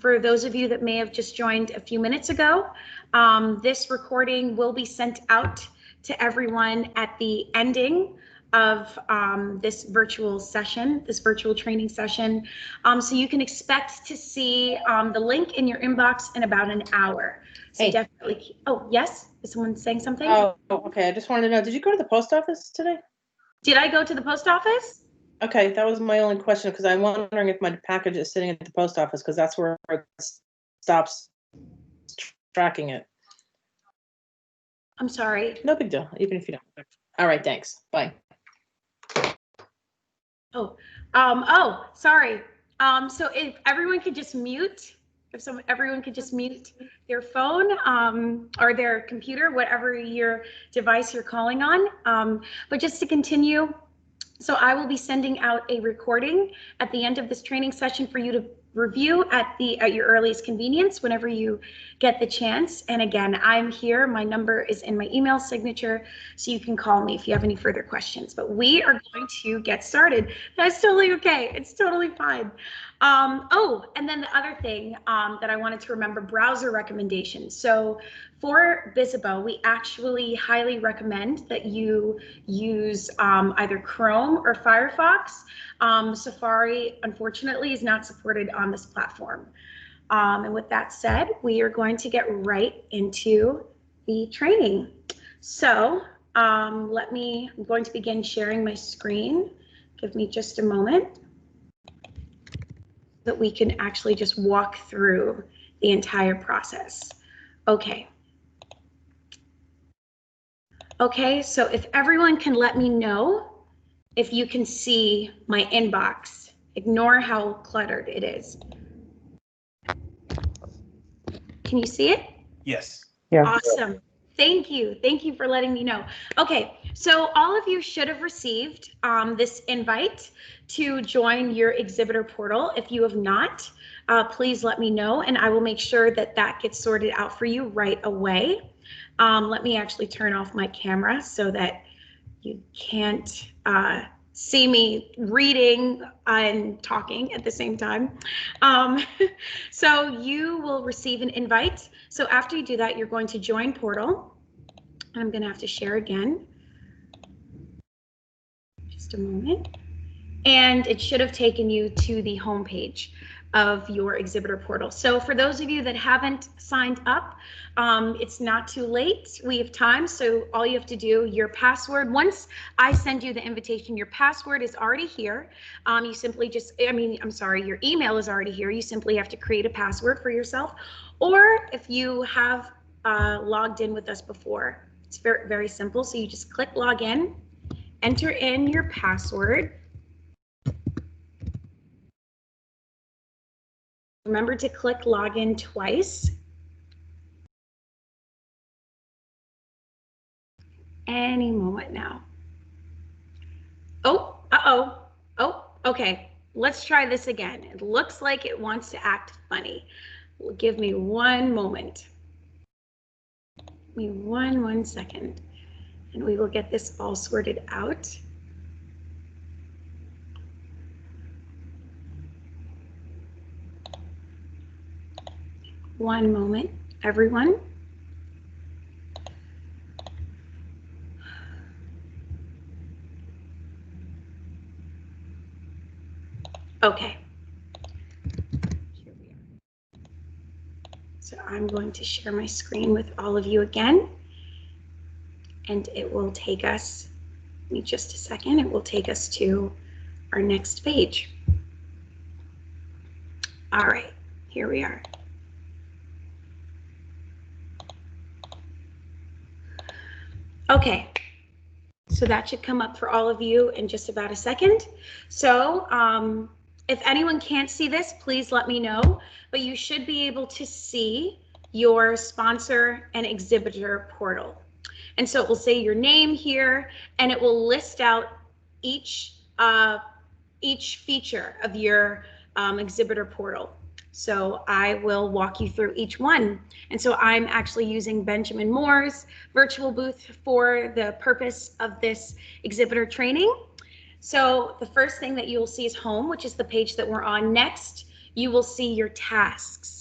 For those of you that may have just joined a few minutes ago, this recording will be sent out to everyone at the ending of this virtual session, this virtual training session. So you can expect to see the link in your inbox in about an hour. So definitely, oh, yes? Is someone saying something? Oh, okay. I just wanted to know, did you go to the post office today? Did I go to the post office? Okay, that was my only question, because I'm wondering if my package is sitting at the post office, because that's where it stops tracking it. I'm sorry. No big deal, even if you don't. All right, thanks. Bye. Oh, sorry. So if everyone could just mute, everyone could just mute their phone or their computer, whatever your device you're calling on. But just to continue, so I will be sending out a recording at the end of this training session for you to review at your earliest convenience whenever you get the chance. And again, I'm here. My number is in my email signature, so you can call me if you have any further questions. But we are going to get started. That's totally okay. It's totally fine. Oh, and then the other thing that I wanted to remember, browser recommendations. So for Visibo, we actually highly recommend that you use either Chrome or Firefox. Safari, unfortunately, is not supported on this platform. And with that said, we are going to get right into the training. So I'm going to begin sharing my screen. Give me just a moment that we can actually just walk through the entire process. Okay. Okay, so if everyone can let me know if you can see my inbox. Ignore how cluttered it is. Can you see it? Yes. Yeah. Awesome. Thank you. Thank you for letting me know. Okay, so all of you should have received this invite to join your exhibitor portal. If you have not, please let me know and I will make sure that that gets sorted out for you right away. Let me actually turn off my camera so that you can't see me reading and talking at the same time. So you will receive an invite. So after you do that, you're going to join portal. I'm going to have to share again. Just a moment. And it should have taken you to the home page of your exhibitor portal. So for those of you that haven't signed up, it's not too late. We have time. So all you have to do, your password, once I send you the invitation, your password is already here. You simply just, your email is already here. You simply have to create a password for yourself. Or if you have logged in with us before, it's very, very simple. So you just click log in, enter in your password. Remember to click login twice. Any moment now. Oh, oh, okay. Let's try this again. It looks like it wants to act funny. Give me one moment. Give me one second, and we will get this all sorted out. One moment, everyone. Okay. Here we are. So I'm going to share my screen with all of you again. And it will take us, give me just a second, it will take us to our next page. All right, here we are. Okay, so that should come up for all of you in just about a second. So if anyone can't see this, please let me know, but you should be able to see your sponsor and exhibitor portal. And so it will say your name here, and it will list out each feature of your exhibitor portal. So I will walk you through each one. And so I'm actually using Benjamin Moore's virtual booth for the purpose of this exhibitor training. So the first thing that you will see is home, which is the page that we're on. Next, you will see your tasks.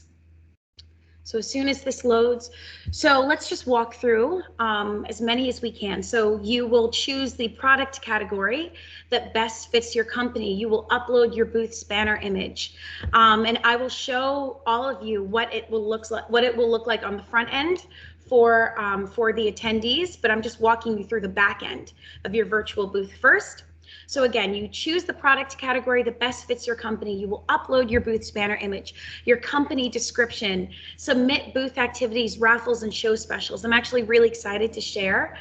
So as soon as this loads, so let's just walk through as many as we can. So you will choose the product category that best fits your company. You will upload your booth banner image, and I will show all of you what it will look like on the front end for the attendees. But I'm just walking you through the back end of your virtual booth first. So again, you choose the product category that best fits your company. You will upload your booth banner image, your company description, submit booth activities, raffles, and show specials. I'm actually really excited to share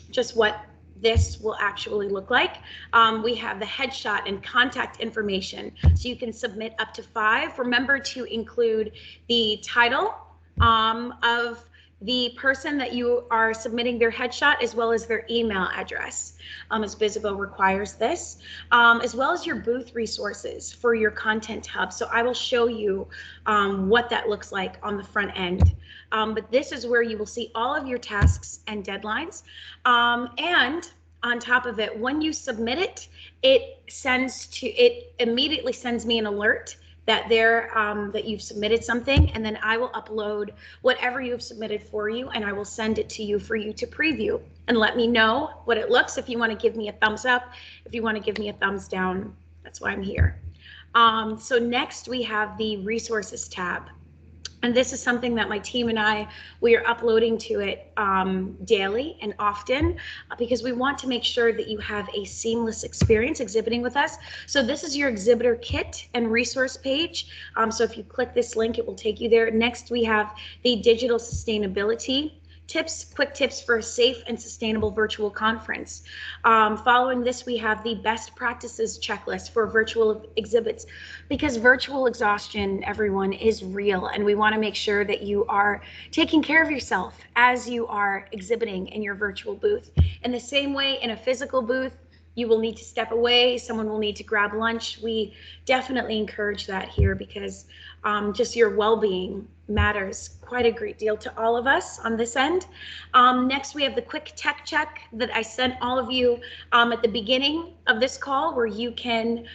just what this will actually look like. We have the headshot and contact information, so you can submit up to 5. Remember to include the title of the person that you are submitting their headshot, as well as their email address, as Visible requires this, as well as your booth resources for your content hub. So I will show you what that looks like on the front end. But this is where you will see all of your tasks and deadlines. And on top of it, when you submit it, it immediately sends me an alert that that you've submitted something, and then I will upload whatever you've submitted for you, and I will send it to you for you to preview and let me know what it looks. If you want to give me a thumbs up, if you want to give me a thumbs down, that's why I'm here. So next we have the resources tab. And this is something that my team and we are uploading to it daily and often because we want to make sure that you have a seamless experience exhibiting with us. So this is your exhibitor kit and resource page. So if you click this link, it will take you there. Next, we have the digital sustainability tips, quick tips for a safe and sustainable virtual conference. Following this, we have the best practices checklist for virtual exhibits, because virtual exhaustion, everyone, is real, and we want to make sure that you are taking care of yourself as you are exhibiting in your virtual booth. In the same way, in a physical booth, you will need to step away, someone will need to grab lunch. We definitely encourage that here because just your well-being matters quite a great deal to all of us on this end. Next, we have the quick tech check that I sent all of you at the beginning of this call, where you can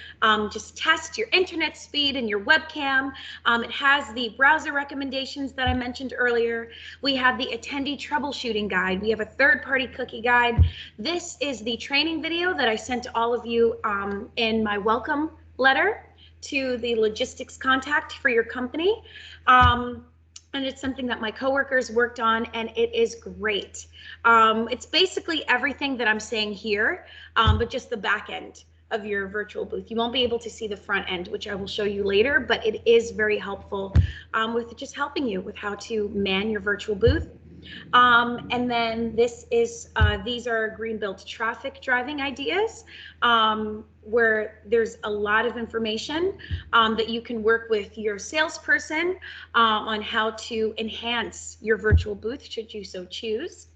just test your internet speed and your webcam. It has the browser recommendations that I mentioned earlier. We have the attendee troubleshooting guide. We have a third-party cookie guide. This is the training video that I sent to all of you in my welcome letter to the logistics contact for your company. And it's something that my coworkers worked on, and it is great. It's basically everything that I'm saying here, but just the back end of your virtual booth. You won't be able to see the front end, which I will show you later, but it is very helpful with just helping you with how to man your virtual booth. And then these are Greenbuilt traffic driving ideas, where there's a lot of information that you can work with your salesperson on how to enhance your virtual booth, should you so choose.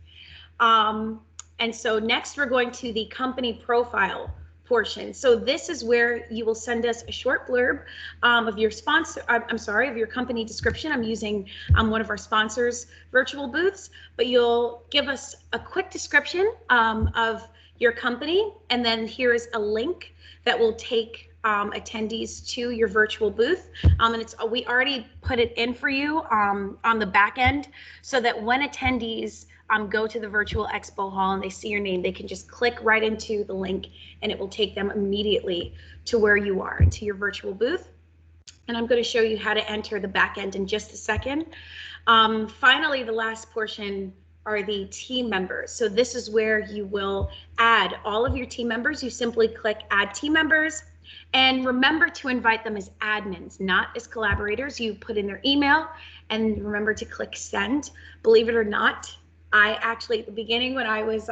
And so next we're going to the company profile portion. So this is where you will send us a short blurb of your sponsor, of your company description. I'm using one of our sponsors' virtual booths, but you'll give us a quick description of your company, and then here is a link that will take attendees to your virtual booth. And we already put it in for you on the back end, so that when attendees go to the virtual expo hall and they see your name, they can just click right into the link and it will take them immediately to where you are, to your virtual booth. And I'm going to show you how to enter the back end in just a second. Finally, the last portion are the team members. So this is where you will add all of your team members. You simply click add team members, and remember to invite them as admins, not as collaborators. You put in their email and remember to click send. Believe it or not, I actually, at the beginning when I was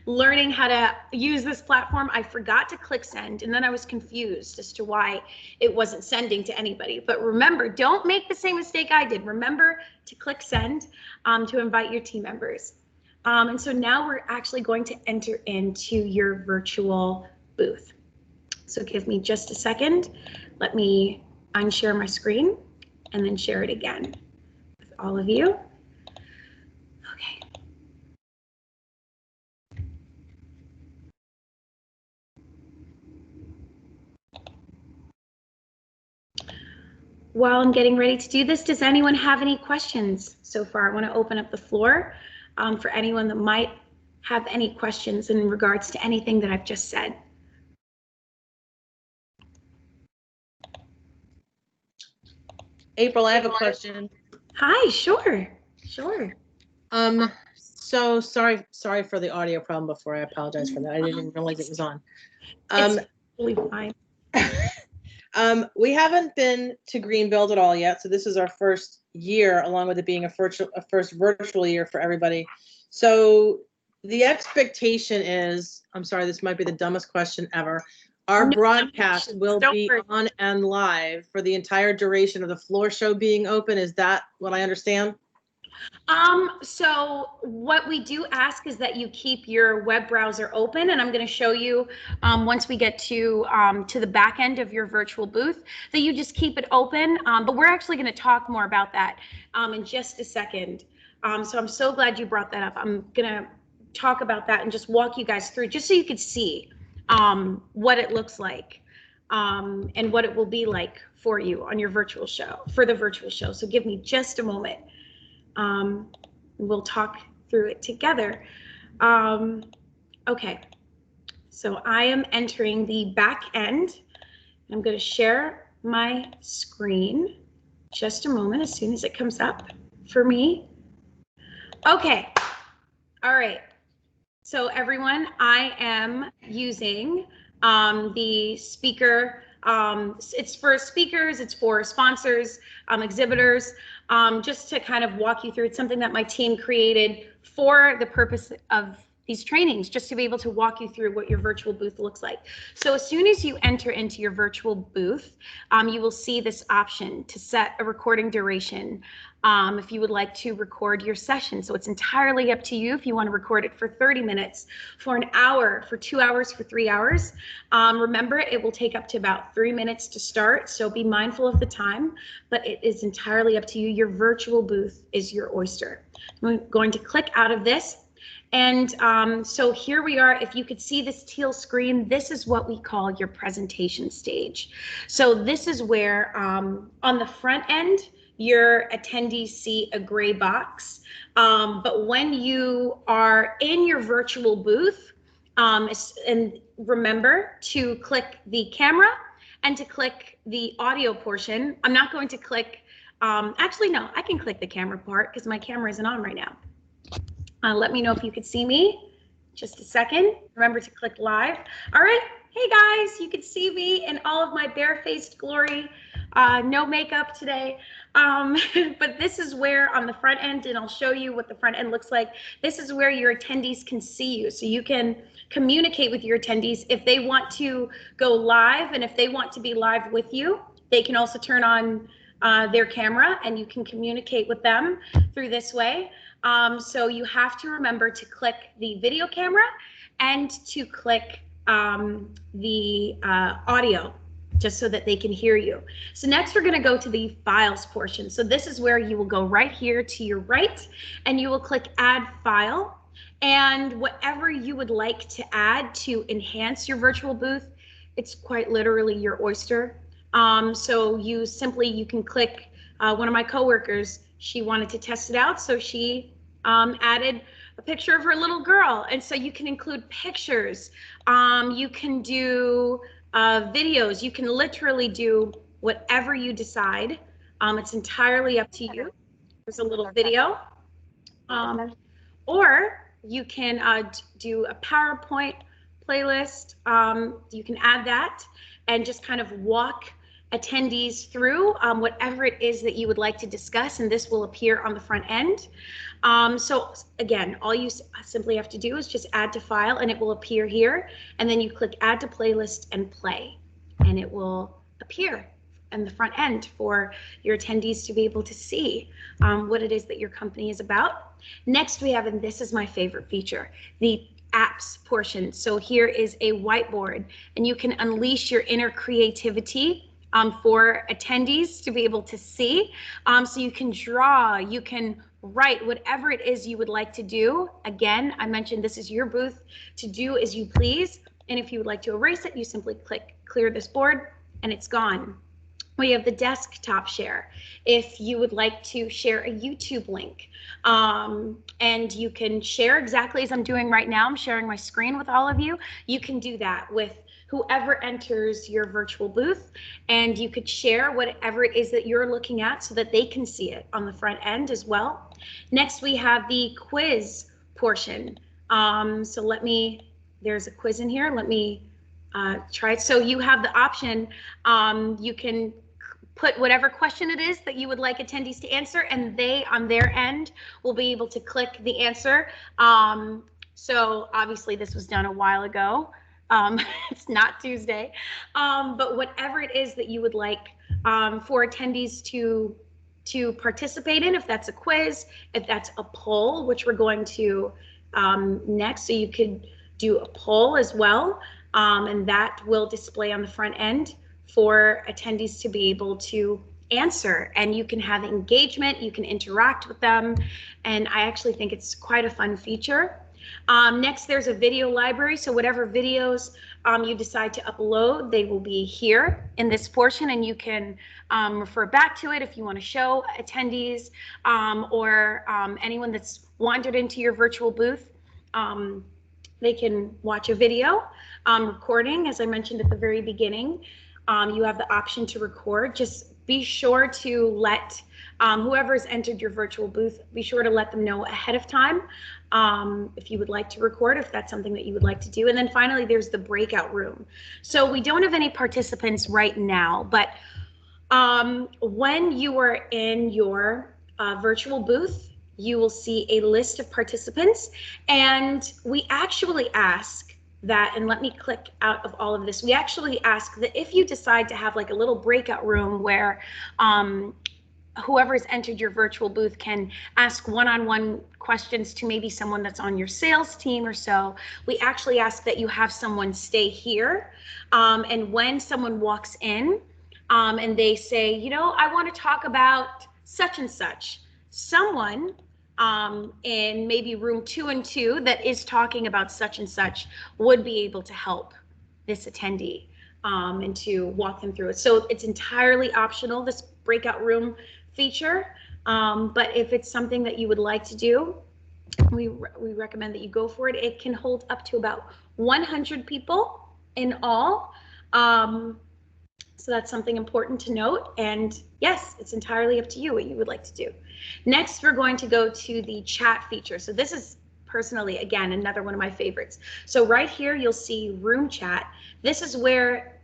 learning how to use this platform, I forgot to click send, and then I was confused as to why it wasn't sending to anybody. But remember, don't make the same mistake I did. Remember to click send to invite your team members. And so now we're actually going to enter into your virtual booth. So give me just a second. Let me unshare my screen and then share it again with all of you. Okay. while I'm getting ready to do this, does anyone have any questions so far? I want to open up the floor for anyone that might have any questions in regards to anything that I've just said. April, I have a question. Hi, sure. So sorry for the audio problem before. I apologize for that. I didn't even realize it was on. It's totally fine. We haven't been to Greenbuild at all yet, so this is our first year, along with it being a first virtual year for everybody. So the expectation is, I'm sorry, this might be the dumbest question ever. Our broadcast will be on and live for the entire duration of the floor show being open. Is that what I understand? So what we do ask is that you keep your web browser open, and I'm going to show you once we get to the back end of your virtual booth that you just keep it open. But we're actually going to talk more about that in just a second. So I'm so glad you brought that up. I'm going to talk about that and just walk you guys through just so you could see what it looks like and what it will be like for you on your virtual show, for the virtual show. So give me just a moment. We'll talk through it together. Okay, so I am entering the back end. I'm going to share my screen. Just a moment, as soon as it comes up for me. Okay, all right. So everyone, I am using the speaker. It's for speakers, it's for sponsors, exhibitors, just to kind of walk you through. It's something that my team created for the purpose of these trainings, just to be able to walk you through what your virtual booth looks like. So as soon as you enter into your virtual booth, you will see this option to set a recording duration. If you would like to record your session. So it's entirely up to you if you want to record it for 30 minutes, for an hour, for 2 hours, for 3 hours. Remember, it will take up to about 3 minutes to start, so be mindful of the time, but it is entirely up to you. Your virtual booth is your oyster. I'm going to click out of this. And so here we are. If you could see this teal screen, this is what we call your presentation stage. So this is where on the front end, your attendees see a gray box. But when you are in your virtual booth, and remember to click the camera and to click the audio portion. I'm not going to click, actually, no, I can click the camera part because my camera isn't on right now. Let me know if you could see me. Just a second. Remember to click live. All right. Hey guys, you can see me in all of my barefaced glory. No makeup today. But this is where on the front end, and I'll show you what the front end looks like. This is where your attendees can see you. So you can communicate with your attendees if they want to go live, and if they want to be live with you, they can also turn on their camera and you can communicate with them through this way. So you have to remember to click the video camera and to click the audio, just so that they can hear you. So next we're going to go to the files portion. So this is where you will go right here to your right, and you will click add file, and whatever you would like to add to enhance your virtual booth, it's quite literally your oyster. So you can click, one of my coworkers, she wanted to test it out, so she added a picture of her little girl, and so you can include pictures, you can do videos, you can literally do whatever you decide. It's entirely up to you. There's a little video, or you can do a PowerPoint playlist. You can add that and just kind of walk attendees through whatever it is that you would like to discuss, and this will appear on the front end. So again, all you simply have to do is just add to file, and it will appear here, and then you click add to playlist and play, and it will appear in the front end for your attendees to be able to see what it is that your company is about. Next we have, and this is my favorite feature, the apps portion. So here is a whiteboard, and you can unleash your inner creativity for attendees to be able to see. So you can draw, you can write, whatever it is you would like to do. Again, I mentioned this is your booth to do as you please. And if you would like to erase it, you simply click clear this board and it's gone. We have the desktop share. If you would like to share a YouTube link, and you can share exactly as I'm doing right now, I'm sharing my screen with all of you. You can do that with whoever enters your virtual booth, and you could share whatever it is that you're looking at so that they can see it on the front end as well. Next, we have the quiz portion. So there's a quiz in here. Let me try it. So you have the option, you can put whatever question it is that you would like attendees to answer, and they on their end will be able to click the answer. So obviously this was done a while ago. It's not Tuesday, but whatever it is that you would like for attendees to participate in, if that's a quiz, if that's a poll, which we're going to next, so you could do a poll as well, and that will display on the front end for attendees to be able to answer, and you can have engagement, you can interact with them, and I actually think it's quite a fun feature. Next, there's a video library, so whatever videos you decide to upload, they will be here in this portion, and you can refer back to it if you want to show attendees or anyone that's wandered into your virtual booth. They can watch a video recording, as I mentioned at the very beginning. You have the option to record. Just be sure to let whoever's entered your virtual booth, be sure to let them know ahead of time if you would like to record, if that's something that you would like to do. And then finally, there's the breakout room. So we don't have any participants right now, but when you are in your virtual booth, you will see a list of participants, and we actually ask that, and let me click out of all of this, we actually ask that if you decide to have like a little breakout room where whoever's entered your virtual booth can ask one-on-one questions to maybe someone that's on your sales team or so, we actually ask that you have someone stay here, and when someone walks in and they say, you know, I want to talk about such and such, someone in maybe room 212 that is talking about such and such would be able to help this attendee and to walk them through it. So it's entirely optional, this breakout room feature, but if it's something that you would like to do, we recommend that you go for it. It can hold up to about 100 people in all. So that's something important to note. And yes, it's entirely up to you what you would like to do. Next, we're going to go to the chat feature. So this is personally, again, another one of my favorites. So right here, you'll see room chat. This is where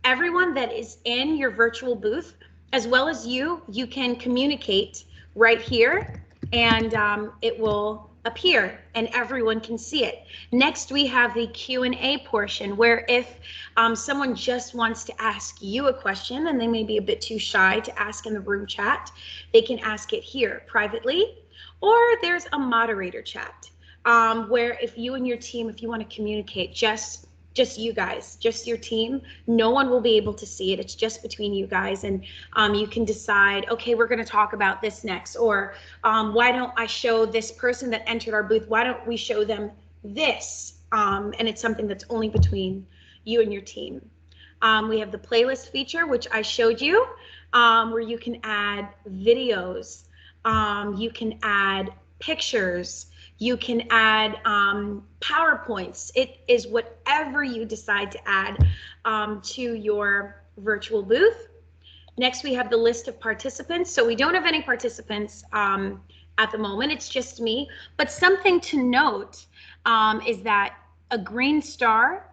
everyone that is in your virtual booth, as well as you can communicate right here, and it will appear and everyone can see it. Next, we have the Q&A portion, where if someone just wants to ask you a question and they may be a bit too shy to ask in the room chat, they can ask it here privately. Or there's a moderator chat, where if you and your team, if you want to communicate, just you guys, just your team, no one will be able to see it. It's just between you guys, and you can decide, okay, we're going to talk about this next, or why don't I show this person that entered our booth, why don't we show them this? And it's something that's only between you and your team. We have the playlist feature, which I showed you, where you can add videos, you can add pictures, you can add PowerPoints. It is whatever you decide to add to your virtual booth. Next, we have the list of participants. So we don't have any participants at the moment. It's just me. But something to note is that a green star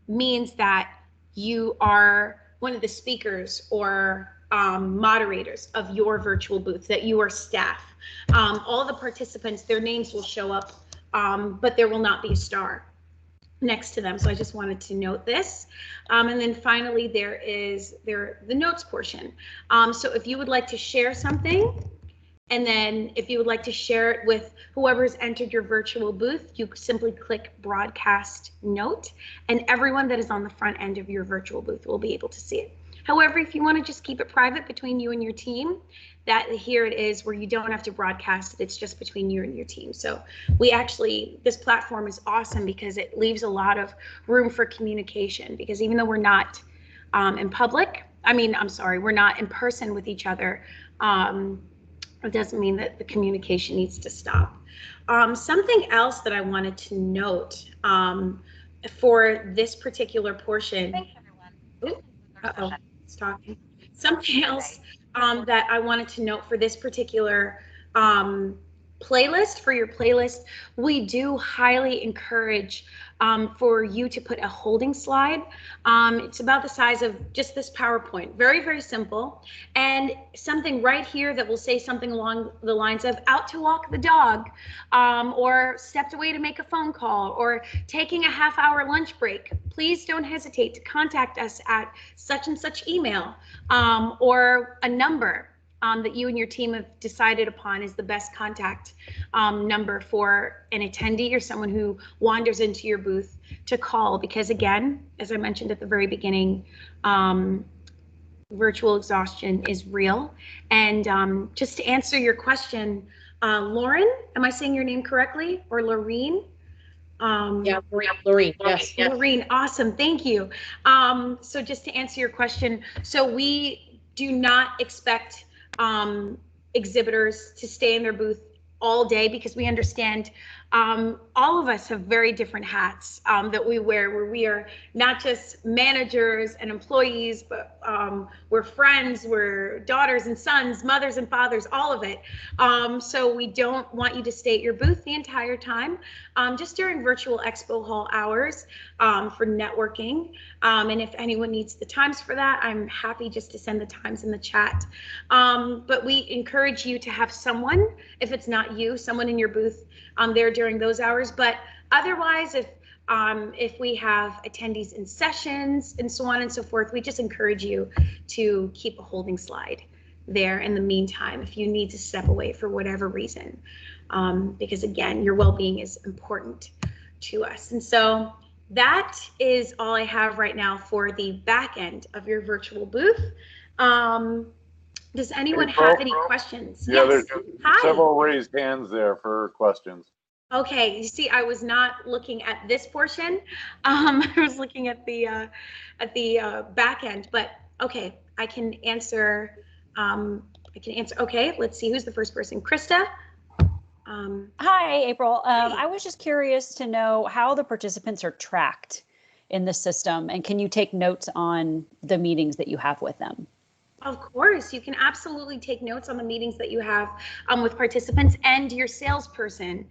means that you are one of the speakers or moderators of your virtual booth, that you are staff. All the participants, their names will show up, but there will not be a star next to them. So I just wanted to note this. And then finally, there is the notes portion. So if you would like to share something, and then if you would like to share it with whoever's entered your virtual booth, you simply click broadcast note, and everyone that is on the front end of your virtual booth will be able to see it. However, if you want to just keep it private between you and your team, that here it is where you don't have to broadcast it. It's just between you and your team. So this platform is awesome because it leaves a lot of room for communication, because even though we're not in public, I'm sorry, we're not in person with each other, it doesn't mean that the communication needs to stop. Something else that I wanted to note for this particular portion. Ooh, uh-oh, it's talking. Something else that I wanted to note for this particular playlist, for your playlist, we do highly encourage for you to put a holding slide. It's about the size of just this PowerPoint. Very, very simple. And something right here that will say something along the lines of out to walk the dog, or stepped away to make a phone call, or taking a half-hour lunch break. Please don't hesitate to contact us at such and such email, or a number that you and your team have decided upon is the best contact number for an attendee or someone who wanders into your booth to call. Because again, as I mentioned at the very beginning, virtual exhaustion is real. And just to answer your question, Lauren, am I saying your name correctly? Or Lorene? Yeah, Lorene, yes. Lorene, awesome, thank you. So just to answer your question, so we do not expect exhibitors to stay in their booth all day, because we understand all of us have very different hats that we wear, where we are not just managers and employees, but we're friends, we're daughters and sons, mothers and fathers, all of it. So we don't want you to stay at your booth the entire time, just during virtual expo hall hours for networking. And if anyone needs the times for that, I'm happy just to send the times in the chat. But we encourage you to have someone, if it's not you, someone in your booth there during those hours. But otherwise, if we have attendees in sessions and so on and so forth, we just encourage you to keep a holding slide there in the meantime if you need to step away for whatever reason, because again, your well-being is important to us. And so that is all I have right now for the back end of your virtual booth. Does anyone have any questions? Yeah, Yes. there's several raised hands there for questions. Okay, you see, I was not looking at this portion. I was looking at the back end, but okay, I can answer. Okay, let's see who's the first person. Krista. Hi, April. Hi. I was just curious to know how the participants are tracked in the system, and can you take notes on the meetings that you have with them? Of course, you can absolutely take notes on the meetings that you have with participants, and your salesperson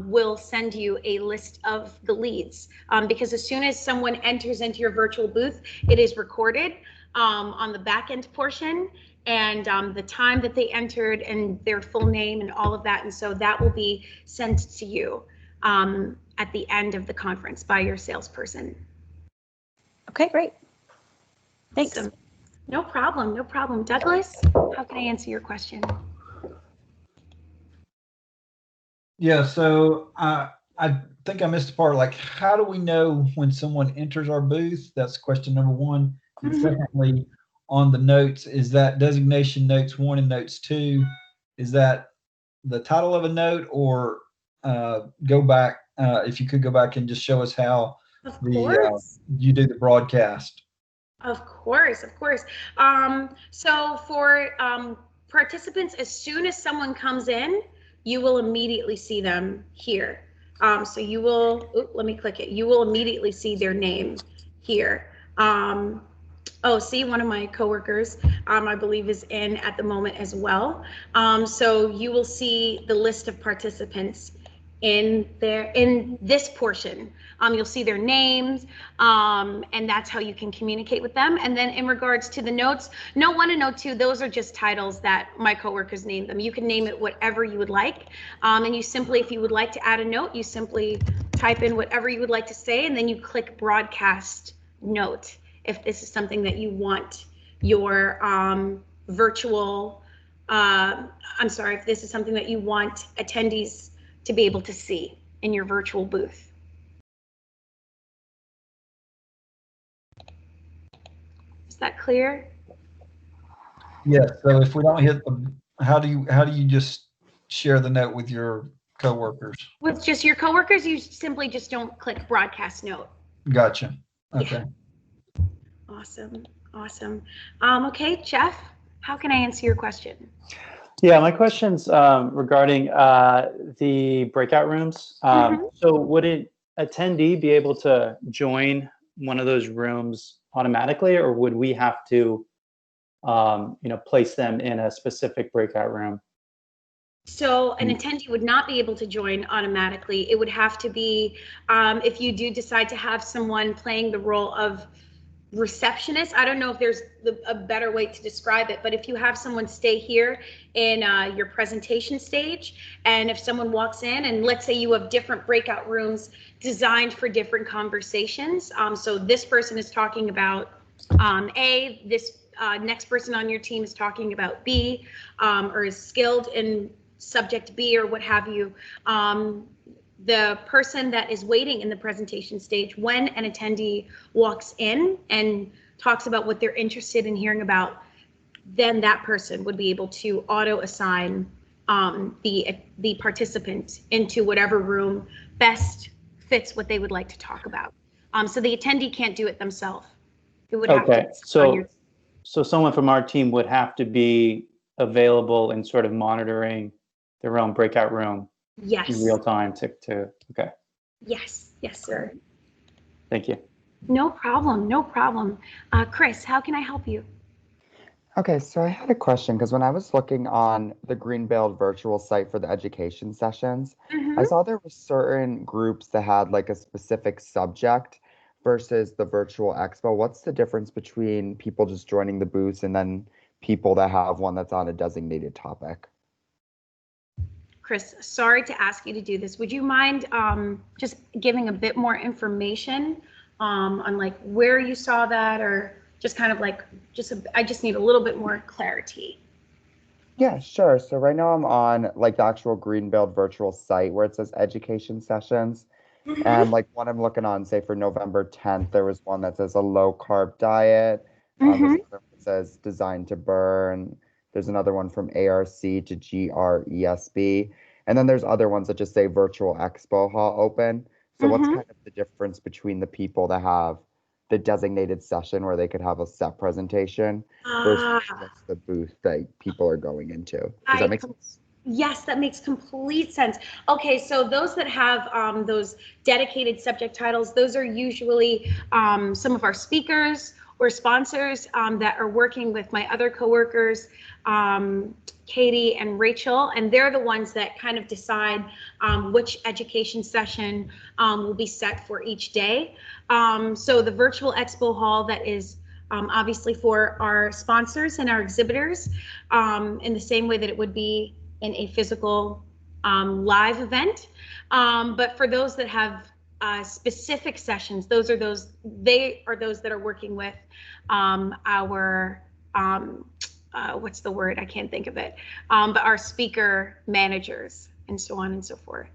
will send you a list of the leads, because as soon as someone enters into your virtual booth, it is recorded on the back end portion, and the time that they entered and their full name and all of that. And so that will be sent to you at the end of the conference by your salesperson. Okay, great. Thanks. Awesome. No problem, no problem. Douglas, how can I answer your question? Yeah, so I think I missed a part, like, how do we know when someone enters our booth? That's question number one. And secondly, on the notes, is that designation notes 1 and notes 2, is that the title of a note, or go back, if you could go back and just show us how you do the broadcast? Of course, of course. So for participants, as soon as someone comes in, you will immediately see them here. So you will, let me click it. You will immediately see their name here. Oh, see, one of my coworkers, I believe, is in at the moment as well. So you will see the list of participants in this portion. You'll see their names, and that's how you can communicate with them. And then in regards to the notes, note 1 and note 2, those are just titles that my coworkers named them. You can name it whatever you would like, and you simply, if you would like to add a note, you simply type in whatever you would like to say, and then you click broadcast note if this is something that you want your virtual, if this is something that you want attendees to be able to see in your virtual booth. Is that clear? Yes. So if we don't hit the, how do you just share the note with your coworkers? With just your coworkers, you simply just don't click broadcast note. Gotcha. Okay. Yeah. Awesome. Awesome. Okay, Jeff, how can I answer your question? Yeah, my question's regarding the breakout rooms. Mhm. So would an attendee be able to join one of those rooms automatically, or would we have to, place them in a specific breakout room? So an attendee would not be able to join automatically. It would have to be, if you do decide to have someone playing the role of receptionist. I don't know if there's a better way to describe it, but if you have someone stay here in your presentation stage, and if someone walks in, and let's say you have different breakout rooms designed for different conversations. So this person is talking about A, this next person on your team is talking about B, or is skilled in subject B or what have you. The person that is waiting in the presentation stage, when an attendee walks in and talks about what they're interested in hearing about, then that person would be able to auto assign the participant into whatever room best fits what they would like to talk about. So the attendee can't do it themselves. It would have to Okay, be on your. so someone from our team would have to be available and sort of monitoring their own breakout room in Yes. real time okay, Yes. Yes, sir. thank you. No problem. No problem. Chris, how can I help you? Okay, so I had a question because when I was looking on the Greenbuild virtual site for the education sessions, I saw there were certain groups that had like a specific subject versus the virtual expo. What's the difference between people just joining the booths and then people that have one that's on a designated topic? Chris, sorry to ask you to do this. Would you mind just giving a bit more information on like where you saw that, or just kind of like I just need a little bit more clarity. Yeah, sure. So right now I'm on like the actual Greenbuild virtual site where it says education sessions. And like one I'm looking on, say for November 10th, there was one that says a low carb diet. There's another one that says designed to burn. There's another one from ARC to GRESB. And then there's other ones that just say virtual expo hall open. So what's kind of the difference between the people that have the designated session where they could have a set presentation versus just the booth that people are going into? Does that make sense? Yes, that makes complete sense. Okay, so those that have those dedicated subject titles, those are usually some of our speakers or sponsors that are working with my other coworkers, Katie and Rachel, and they're the ones that kind of decide which education session will be set for each day. So the virtual expo hall that is obviously for our sponsors and our exhibitors, in the same way that it would be in a physical live event. But for those that have specific sessions, they are those that are working with our, what's the word? I can't think of it. But our speaker managers and so on and so forth.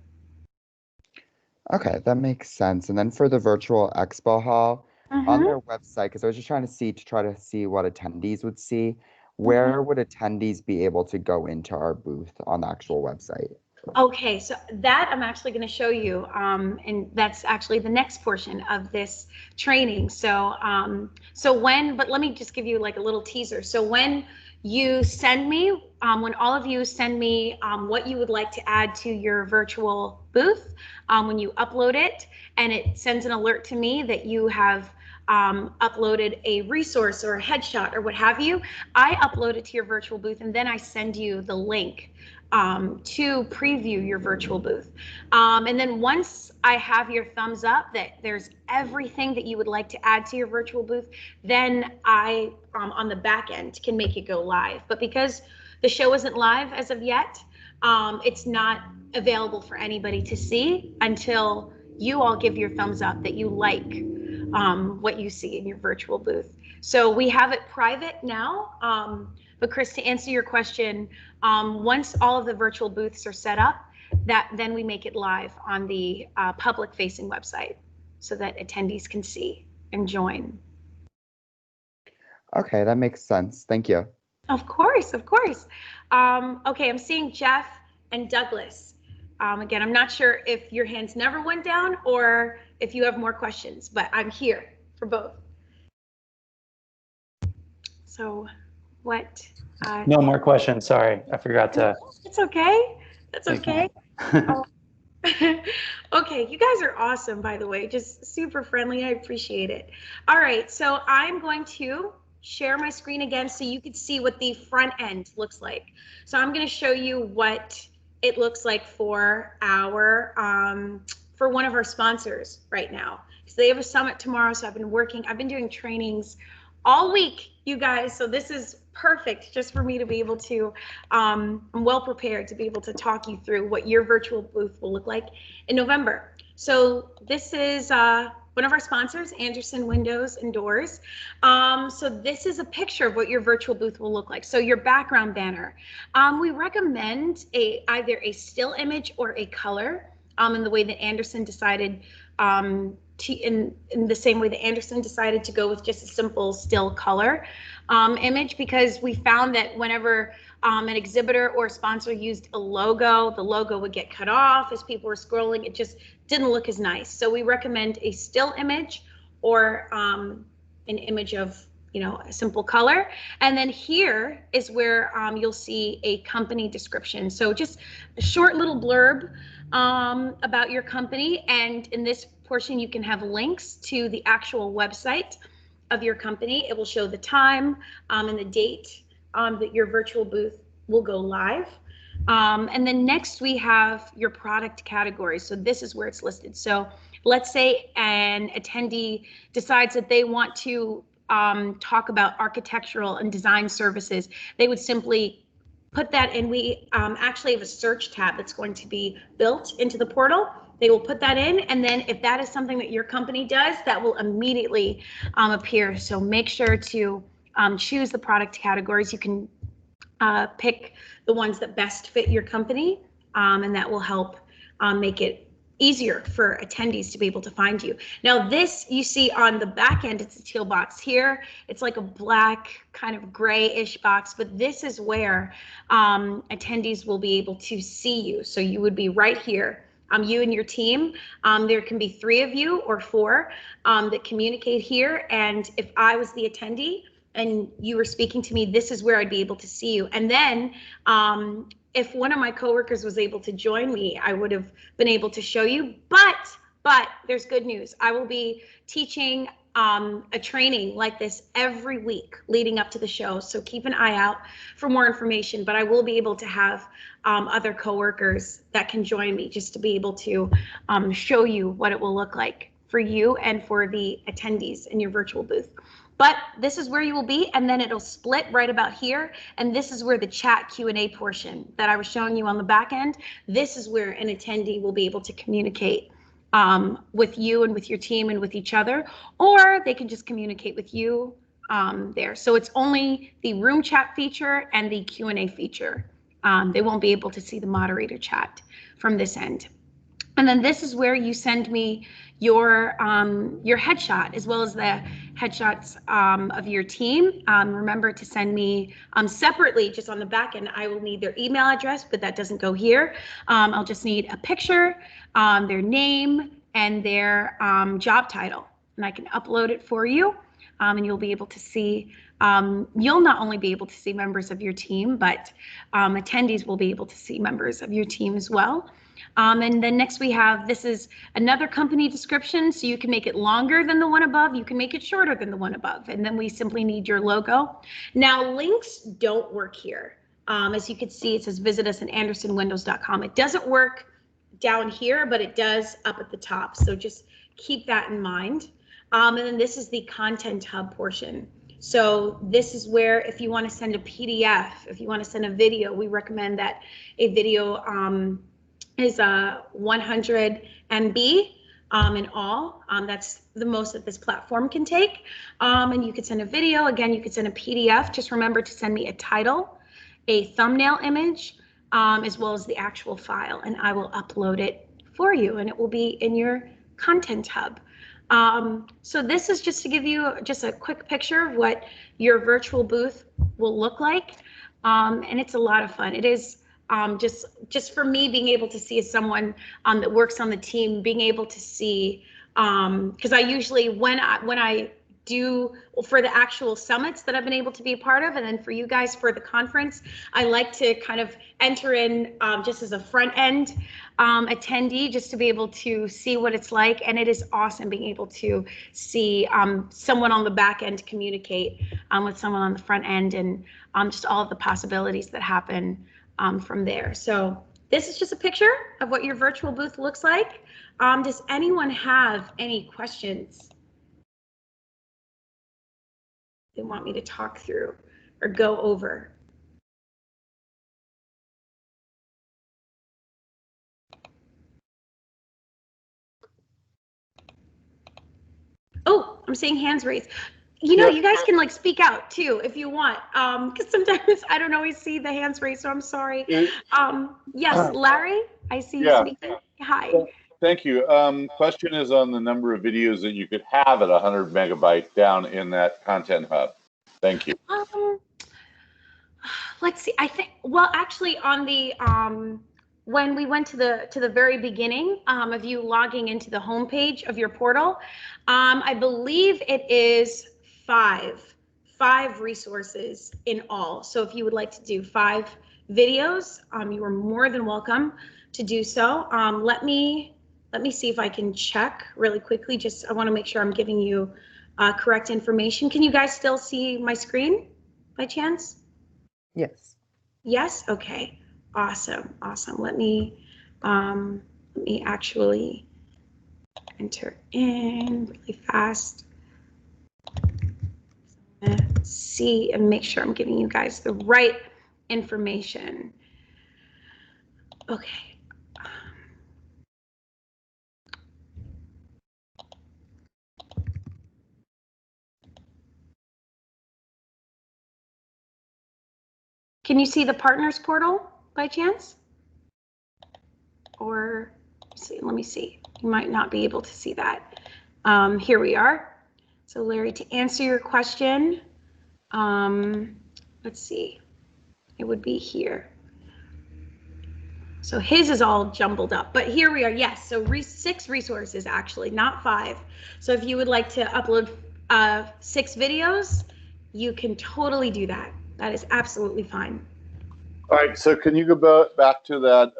Okay, that makes sense. And then for the virtual expo hall, on their website, because I was just trying to try to see what attendees would see, where would attendees be able to go into our booth on the actual website? Okay, so that I'm actually going to show you, and that's actually the next portion of this training. So, but let me just give you like a little teaser. So when you send me, when all of you send me what you would like to add to your virtual booth, when you upload it, and it sends an alert to me that you have uploaded a resource or a headshot or what have you, I upload it to your virtual booth, and then I send you the link to preview your virtual booth. And then once I have your thumbs up that there's everything that you would like to add to your virtual booth, then I, on the back end, can make it go live. But because the show isn't live as of yet, it's not available for anybody to see until you all give your thumbs up that you like what you see in your virtual booth. So we have it private now. But Chris, to answer your question, once all of the virtual booths are set up, then we make it live on the public-facing website so that attendees can see and join. Okay, that makes sense. Thank you. Of course, of course. Okay, I'm seeing Jeff and Douglas. Again, I'm not sure if your hands never went down or if you have more questions, but I'm here for both. So what? No more questions. Sorry, I forgot to. It's okay. That's Thank you. okay. Oh. Okay, you guys are awesome, by the way, just super friendly. I appreciate it. All right, so I'm going to share my screen again so you can see what the front end looks like. So I'm going to show you what it looks like for our for one of our sponsors right now. So they have a summit tomorrow, so I've been doing trainings all week, you guys. So this is perfect just for me to be able to, I'm well prepared to be able to talk you through what your virtual booth will look like in November. So this is one of our sponsors, Anderson Windows and Doors. So this is a picture of what your virtual booth will look like. So your background banner, we recommend either a still image or a color in the way that Anderson decided in the same way that Anderson decided to go with just a simple still color image, because we found that whenever an exhibitor or sponsor used a logo, the logo would get cut off as people were scrolling. It just didn't look as nice. So we recommend a still image or an image of, you know, a simple color. And then here is where you'll see a company description. So just a short little blurb about your company. And in this portion, you can have links to the actual website of your company. It will show the time and the date that your virtual booth will go live. And then next we have your product categories. So this is where it's listed. So let's say an attendee decides that they want to talk about architectural and design services. They would simply put that in. We actually have a search tab that's going to be built into the portal. They will put that in, and then if that is something that your company does, that will immediately appear. So make sure to choose the product categories. You can pick the ones that best fit your company, and that will help make it easier for attendees to be able to find you. Now this you see on the back end, it's a teal box. Here it's like a black kind of grayish box, but this is where attendees will be able to see you. So you would be right here, you and your team. There can be 3 of you or 4 that communicate here, and if I was the attendee and you were speaking to me, this is where I'd be able to see you. And then if one of my coworkers was able to join me, I would have been able to show you. But there's good news. I will be teaching a training like this every week leading up to the show. So keep an eye out for more information, but I will be able to have other coworkers that can join me just to be able to show you what it will look like for you and for the attendees in your virtual booth. But this is where you will be, and then it'll split right about here. And this is where the chat Q&A portion that I was showing you on the back end, this is where an attendee will be able to communicate with you and with your team and with each other, or they can just communicate with you there. So it's only the room chat feature and the Q&A feature. They won't be able to see the moderator chat from this end. And then this is where you send me your headshot, as well as the headshots of your team. Remember to send me separately, just on the back end. I will need their email address, but that doesn't go here. I'll just need a picture, their name, and their job title, and I can upload it for you. And you'll be able to see, you'll not only be able to see members of your team, but attendees will be able to see members of your team as well. And then next we have, this is another company description, so you can make it longer than the one above, you can make it shorter than the one above, and then we simply need your logo. Now links don't work here. As you can see, it says visit us at andersonwindows.com. It doesn't work down here, but it does up at the top, so just keep that in mind. And then this is the content hub portion. So this is where, if you want to send a PDF, if you want to send a video, we recommend that a video is 100 MB in all. That's the most that this platform can take. And you could send a video. Again, you could send a PDF. Just remember to send me a title, a thumbnail image, as well as the actual file, and I will upload it for you, and it will be in your content hub. So this is just to give you just a quick picture of what your virtual booth will look like. And it's a lot of fun. It is just for me, being able to see as someone that works on the team, being able to see, because I usually, when I do for the actual summits that I've been able to be a part of, and then for you guys for the conference, I like to kind of enter in just as a front end attendee, just to be able to see what it's like. And it is awesome being able to see someone on the back end communicate with someone on the front end, and just all of the possibilities that happen from there. So this is just a picture of what your virtual booth looks like. Does anyone have any questions they want me to talk through or go over? Oh, I'm seeing hands raised. You know, Yeah. you guys can like speak out too if you want, because sometimes I don't always see the hands raised, so I'm sorry. Yes, Larry, I see you Yeah. speaking. Hi. Thank you. Question is on the number of videos that you could have at 100 megabyte down in that content hub. Thank you. Let's see. I think, well, actually, on the when we went to the very beginning of you logging into the homepage of your portal, I believe it is five resources in all. So if you would like to do 5 videos, you are more than welcome to do so. Let me see if I can check really quickly. Just I want to make sure I'm giving you correct information. Can you guys still see my screen by chance? Yes. Yes? Okay. Awesome. Awesome. Let me actually enter in really fast. See and make sure I'm giving you guys the right information. Okay. Can you see the partners portal by chance? Or let me see. You might not be able to see that. Here we are. So Larry, to answer your question, let's see. It would be here. So his is all jumbled up, but here we are. Yes, so 6 resources actually, not 5. So if you would like to upload 6 videos, you can totally do that. That is absolutely fine. All right. So can you go back to that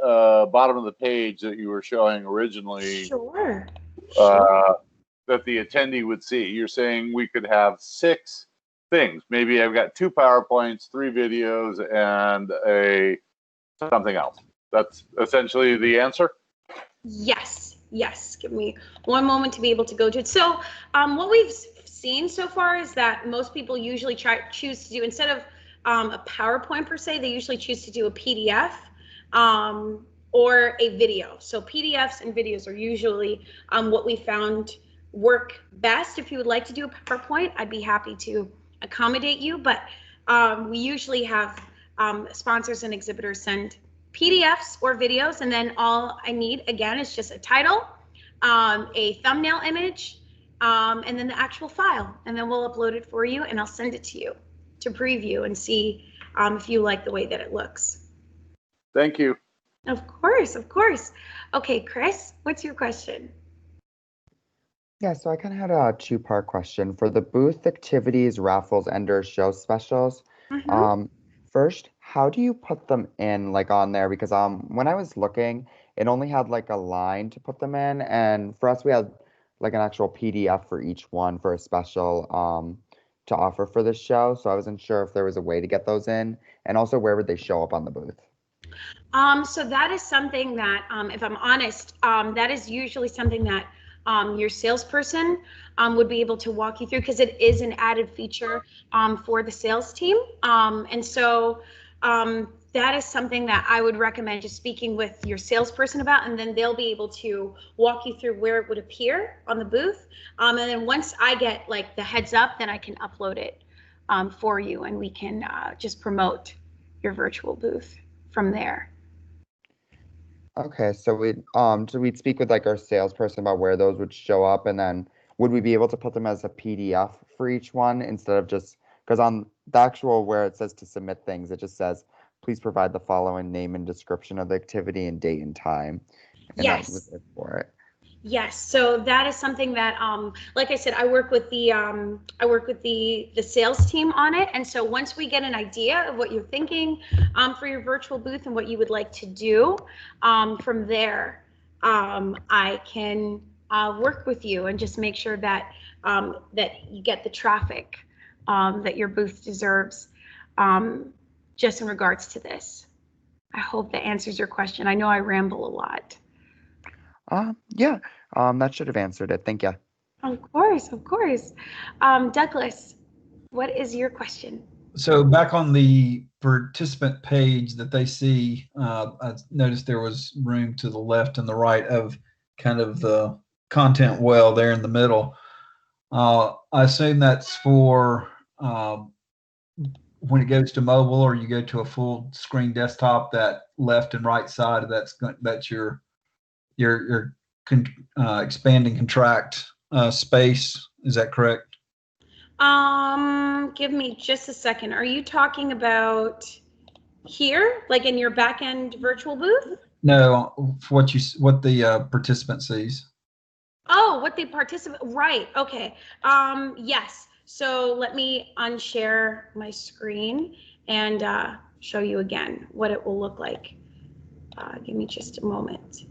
bottom of the page that you were showing originally? Sure. That the attendee would see. You're saying we could have 6 things. Maybe I've got 2 PowerPoints, 3 videos, and something else. That's essentially the answer? Yes, yes. Give me one moment to be able to go to it. So what we've seen so far is that most people usually choose to do, instead of a PowerPoint per se, they usually choose to do a PDF or a video. So PDFs and videos are usually what we found work best. If you would like to do a PowerPoint, I'd be happy to accommodate you, but we usually have sponsors and exhibitors send PDFs or videos, and then all I need again is just a title, a thumbnail image, and then the actual file, and then we'll upload it for you and I'll send it to you to preview and see if you like the way that it looks. Thank you. Of course, of course. Okay, Chris, what's your question? Yeah, so I kind of had a 2-part question for the booth activities, raffles, and/or show specials. First, how do you put them in, like on there? Because when I was looking, it only had like a line to put them in, and for us, we had like an actual PDF for each one for a special to offer for the show. So I wasn't sure if there was a way to get those in, and also where would they show up on the booth? So that is something that, if I'm honest, that is usually something that your salesperson would be able to walk you through, because it is an added feature for the sales team. And so that is something that I would recommend just speaking with your salesperson about, and then they'll be able to walk you through where it would appear on the booth. And then once I get like the heads up, then I can upload it for you, and we can just promote your virtual booth from there. Okay, so we'd speak with like our salesperson about where those would show up, and then would we be able to put them as a PDF for each one instead of just, because on the actual where it says to submit things, it just says, please provide the following name and description of the activity and date and time. And that was Yes. it for it. Yes, so that is something that, like I said, I work with the sales team on it, and so once we get an idea of what you're thinking for your virtual booth and what you would like to do, from there, I can work with you and just make sure that that you get the traffic that your booth deserves, just in regards to this. I hope that answers your question. I know I ramble a lot. Yeah, that should have answered it. Thank you. Of course, of course. Douglas, what is your question? So back on the participant page that they see, I noticed there was room to the left and the right of kind of the content well there in the middle. I assume that's for when it goes to mobile or you go to a full screen desktop, that left and right side of that's your expand and contract space. Is that correct? Give me just a second. Are you talking about here, like in your back end virtual booth? No, for what the participant sees. Oh, what they participate, right, okay. Yes, so let me unshare my screen and show you again what it will look like. Give me just a moment.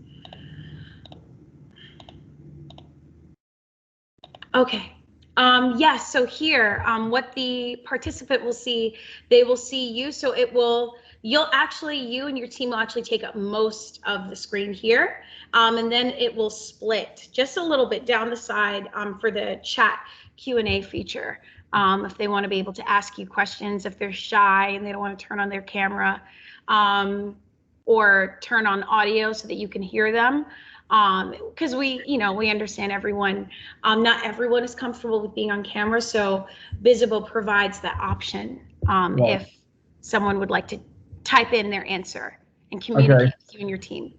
Okay. Yes, so here, what the participant will see, they will see you. So you and your team will actually take up most of the screen here. And then it will split just a little bit down the side for the chat Q&A feature. If they want to be able to ask you questions, if they're shy and they don't want to turn on their camera, or turn on audio so that you can hear them. Because we understand everyone, not everyone is comfortable with being on camera, so Visible provides that option Right. if someone would like to type in their answer and communicate with you and your team.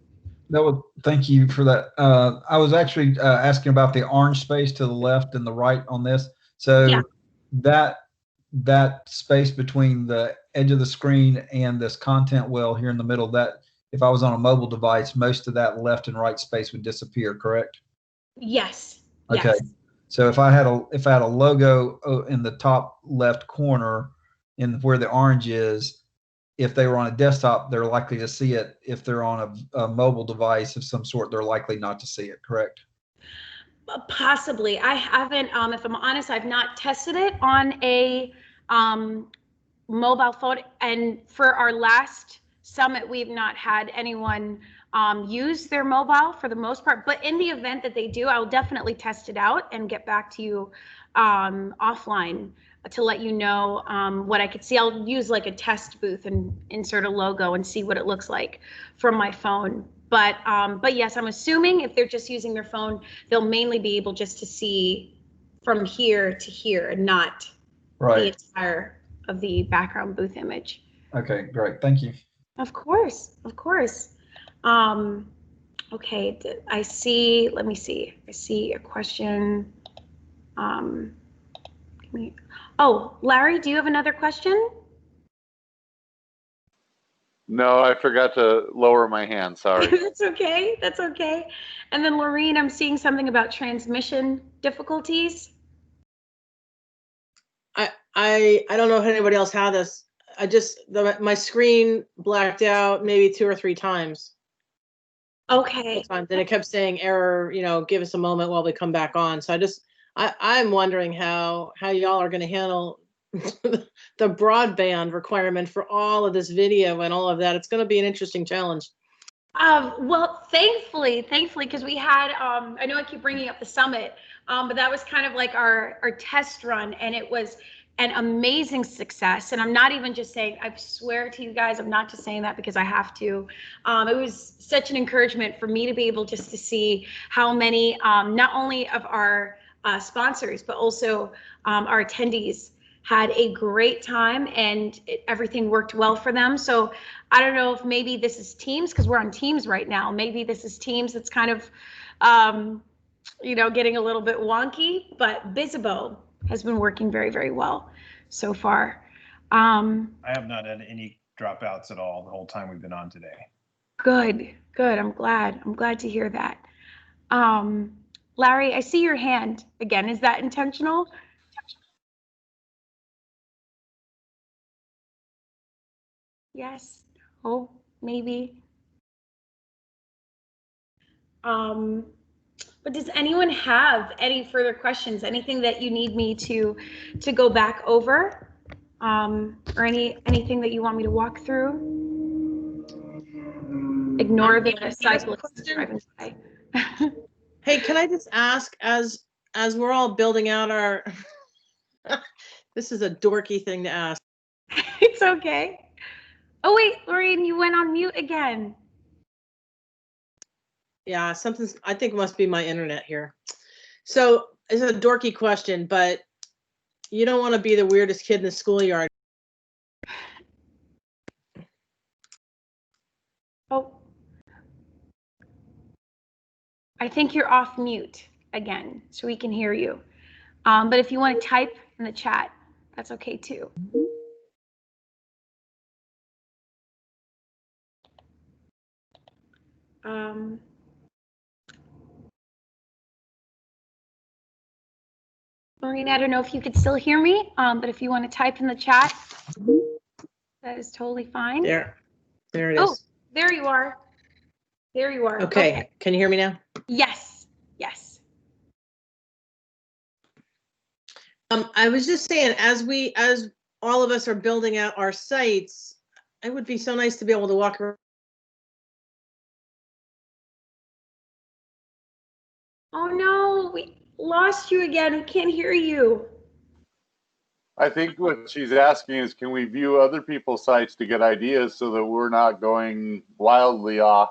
Thank you for that. I was actually asking about the orange space to the left and the right on this. So Yeah. that space between the edge of the screen and this content well here in the middle, that if I was on a mobile device, most of that left and right space would disappear, correct? Yes. Okay. Yes. So if I had a logo in the top left corner in where the orange is, if they were on a desktop, they're likely to see it. If they're on a mobile device of some sort, they're likely not to see it, correct? Possibly. I haven't, if I'm honest, I've not tested it on a mobile phone. And for our last summit, we've not had anyone use their mobile for the most part. But in the event that they do, I'll definitely test it out and get back to you offline to let you know what I could see. I'll use like a test booth and insert a logo and see what it looks like from my phone. But yes, I'm assuming if they're just using their phone, they'll mainly be able just to see from here to here and not the entire of the background booth image. Okay, great. Thank you. Of course, of course. Okay, I see, let me see. I see a question. Oh, Larry, do you have another question? No, I forgot to lower my hand. Sorry. That's okay. That's okay. And then Laureen, I'm seeing something about transmission difficulties. I don't know if anybody else had this. My screen blacked out maybe 2 or 3 times. Okay. Then it kept saying error, give us a moment while we come back on. So I'm wondering how y'all are going to handle the broadband requirement for all of this video and all of that. It's going to be an interesting challenge. Well, thankfully, because we had, I know I keep bringing up the summit, but that was kind of like our test run, and it was an amazing success. And I'm not even just saying, I swear to you guys, I'm not just saying that because I have to. It was such an encouragement for me to be able just to see how many, not only of our sponsors, but also our attendees had a great time, and everything worked well for them. So I don't know if maybe this is Teams, because we're on Teams right now. Maybe this is Teams that's kind of, getting a little bit wonky, but Visible has been working very, very well so far. I have not had any dropouts at all the whole time we've been on today. Good. I'm glad to hear that. Larry, I see your hand again. Is that intentional? Yes. Oh, maybe. But does anyone have any further questions? Anything that you need me to go back over? Or anything that you want me to walk through? Ignore the cyclists driving by. Hey, can I just ask, as we're all building out our, this is a dorky thing to ask. It's okay. Oh wait, Lorraine, you went on mute again. Yeah, something's, I think it must be my internet here. So it's a dorky question, but you don't want to be the weirdest kid in the schoolyard. Oh, I think you're off mute again, so we can hear you. But if you want to type in the chat, that's okay too. Maureen, I don't know if you could still hear me, but if you want to type in the chat, that is totally fine. There it is. Oh, there you are. There you are. Okay. Can you hear me now? Yes. Yes. I was just saying, as all of us are building out our sites, it would be so nice to be able to walk around. Oh no, we lost you again. We can't hear you. I think what she's asking is, can we view other people's sites to get ideas so that we're not going wildly off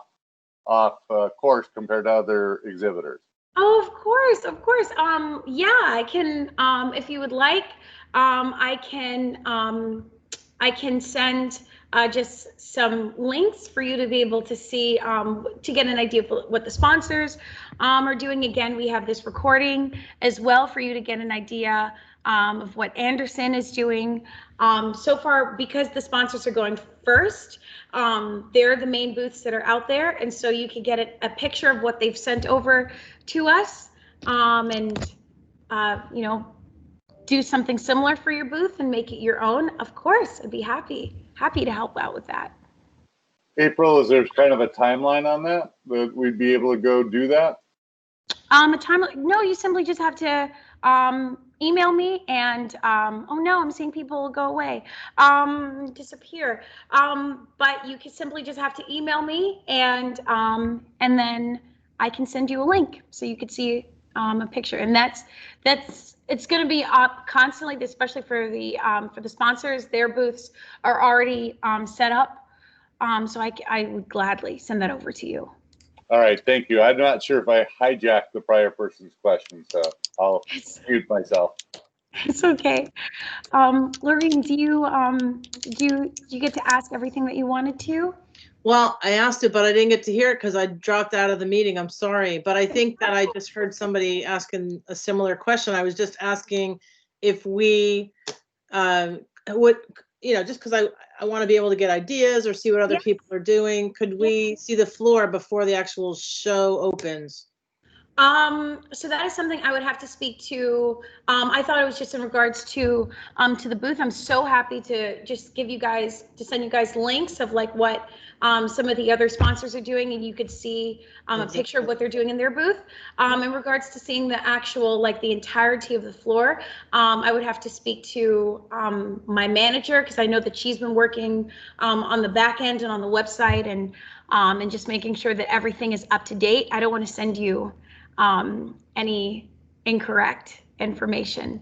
course compared to other exhibitors? Oh, of course, of course. Yeah, I can. If you would like, I can send just some links for you to be able to see, to get an idea of what the sponsors are doing. Again, we have this recording as well for you to get an idea of what Anderson is doing. So far, because the sponsors are going first, they're the main booths that are out there, and so you can get a picture of what they've sent over to us, and you know, do something similar for your booth and make it your own. Of course, I'd be happy to help out with that. April, is there kind of a timeline on that we'd be able to go do that? A timeline? No, you simply just have to email me and oh no, I'm seeing people go away, disappear. But you can simply just have to email me, and then I can send you a link so you could see a picture. And that's it's going to be up constantly, especially for the sponsors. Their booths are already set up, so I would gladly send that over to you. All right, thank you. I'm not sure if I hijacked the prior person's question, so I'll mute myself. It's okay. Lorraine, did you get to ask everything that you wanted to? Well, I asked it, but I didn't get to hear it because I dropped out of the meeting. I'm sorry, but I think that I just heard somebody asking a similar question. I was just asking if we would, just because I want to be able to get ideas or see what other people are doing. Could we see the floor before the actual show opens? So that is something I would have to speak to. I thought it was just in regards to the booth. I'm so happy to just send you guys links of like what some of the other sponsors are doing, and you could see a picture of what they're doing in their booth. In regards to seeing the actual, like the entirety of the floor, I would have to speak to my manager, because I know that she's been working on the back end and on the website, and just making sure that everything is up to date. I don't want to send you any incorrect information.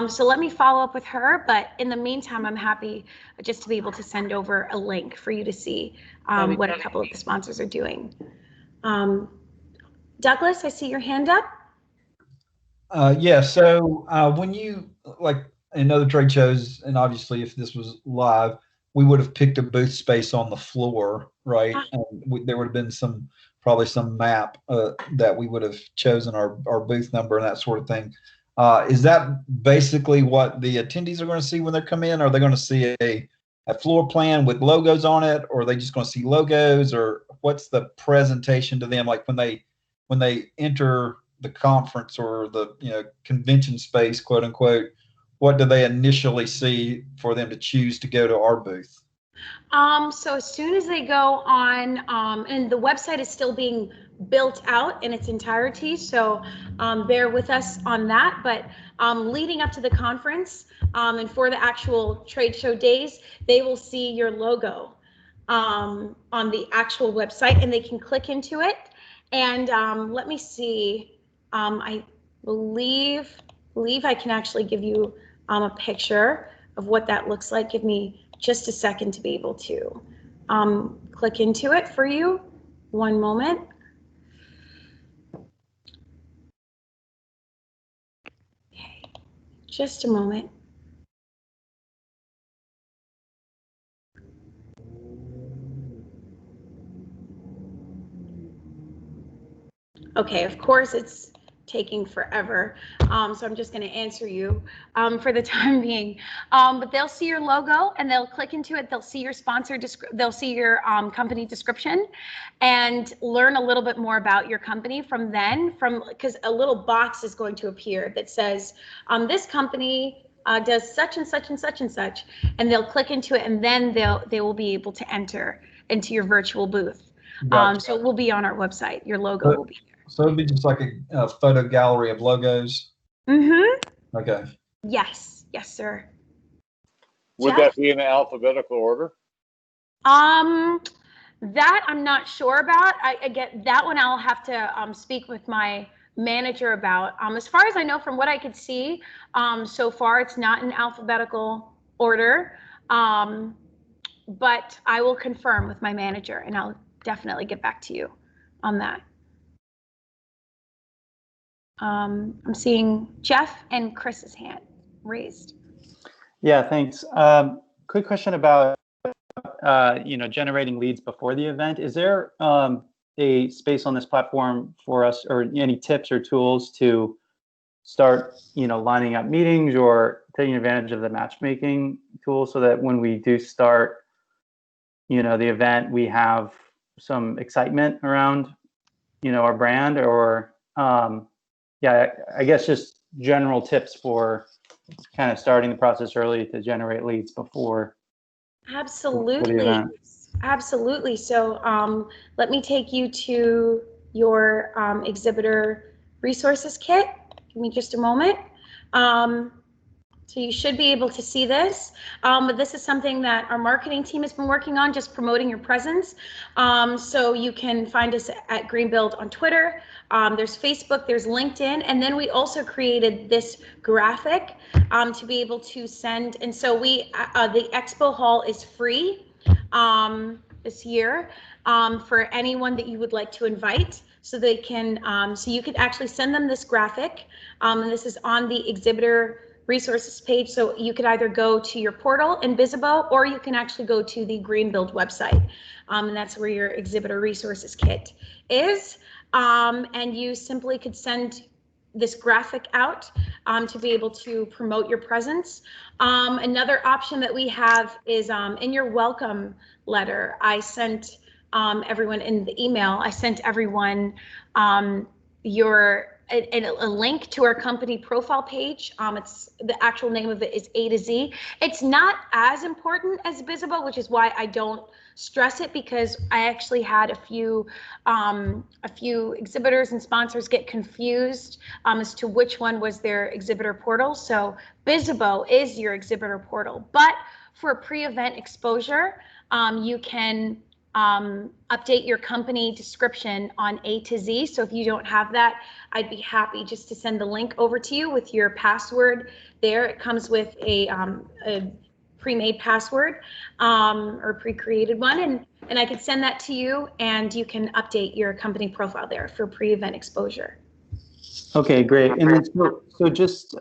So let me follow up with her, but in the meantime, I'm happy just to be able to send over a link for you to see what a couple of the sponsors are doing. Douglas, I see your hand up. Yeah, so when you, like in other trade shows, and obviously if this was live, we would have picked a booth space on the floor, right? And there would have been probably some map that we would have chosen our booth number and that sort of thing. Is that basically what the attendees are going to see when they come in? Are they going to see a floor plan with logos on it, or are they just going to see logos, or what's the presentation to them? Like when they when they enter the conference or the convention space, quote unquote, what do they initially see for them to choose to go to our booth? So as soon as they go on, and the website is still being built out in its entirety, so bear with us on that. But leading up to the conference and for the actual trade show days, they will see your logo on the actual website, and they can click into it. And let me see. I believe I can actually give you a picture of what that looks like. Give me just a second to be able to click into it for you. One moment. Okay, just a moment. Okay, of course it's taking forever. So I'm just going to answer you for the time being. But they'll see your logo and they'll click into it. They'll see your sponsor, they'll see your company description and learn a little bit more about your company from then, because a little box is going to appear that says, this company does such and such and such and such, and they'll click into it, and then they will be able to enter into your virtual booth. Gotcha. So it will be on our website. Your logo will be there. So it'd be just like a photo gallery of logos. Mm-hmm. Okay. Yes, sir. Would Jeff? that be in alphabetical order? That I'm not sure about. I get that one. I'll have to speak with my manager about. As far as I know, from what I could see, so far it's not in alphabetical order. But I will confirm with my manager, and I'll definitely get back to you on that. I'm seeing Jeff and Chris's hand raised. Yeah, thanks. Quick question about generating leads before the event. Is there a space on this platform for us, or any tips or tools to start lining up meetings or taking advantage of the matchmaking tool, so that when we do start the event, we have some excitement around our brand? Or I guess just general tips for kind of starting the process early to generate leads before Absolutely. the event. Absolutely. So let me take you to your exhibitor resources kit. Give me just a moment. So you should be able to see this, but this is something that our marketing team has been working on, just promoting your presence. So you can find us at Greenbuild on Twitter. There's Facebook, there's LinkedIn, and then we also created this graphic to be able to send. And so the expo hall is free this year for anyone that you would like to invite. So they can, so you could actually send them this graphic, and this is on the exhibitor resources page. So you could either go to your portal in Visibo, or you can actually go to the Greenbuild website, and that's where your exhibitor resources kit is. And you simply could send this graphic out to be able to promote your presence. Another option that we have is in your welcome letter. I sent everyone in the email. I sent everyone a link to our company profile page. It's the actual name of it is A to Z. It's not as important as Visible, which is why I don't stress it, because I actually had a few exhibitors and sponsors get confused as to which one was their exhibitor portal. So Visible is your exhibitor portal, but for pre-event exposure, you can update your company description on A to Z. So if you don't have that, I'd be happy just to send the link over to you with your password there. It comes with a pre-made password or pre-created one, and I could send that to you, and you can update your company profile there for pre-event exposure. Okay, great. And then so just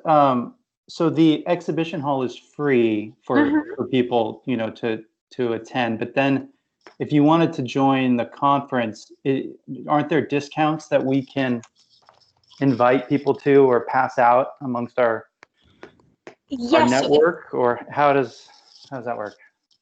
so the exhibition hall is free for people to attend, but then if you wanted to join the conference, aren't there discounts that we can invite people to or pass out amongst our network, or how does that work?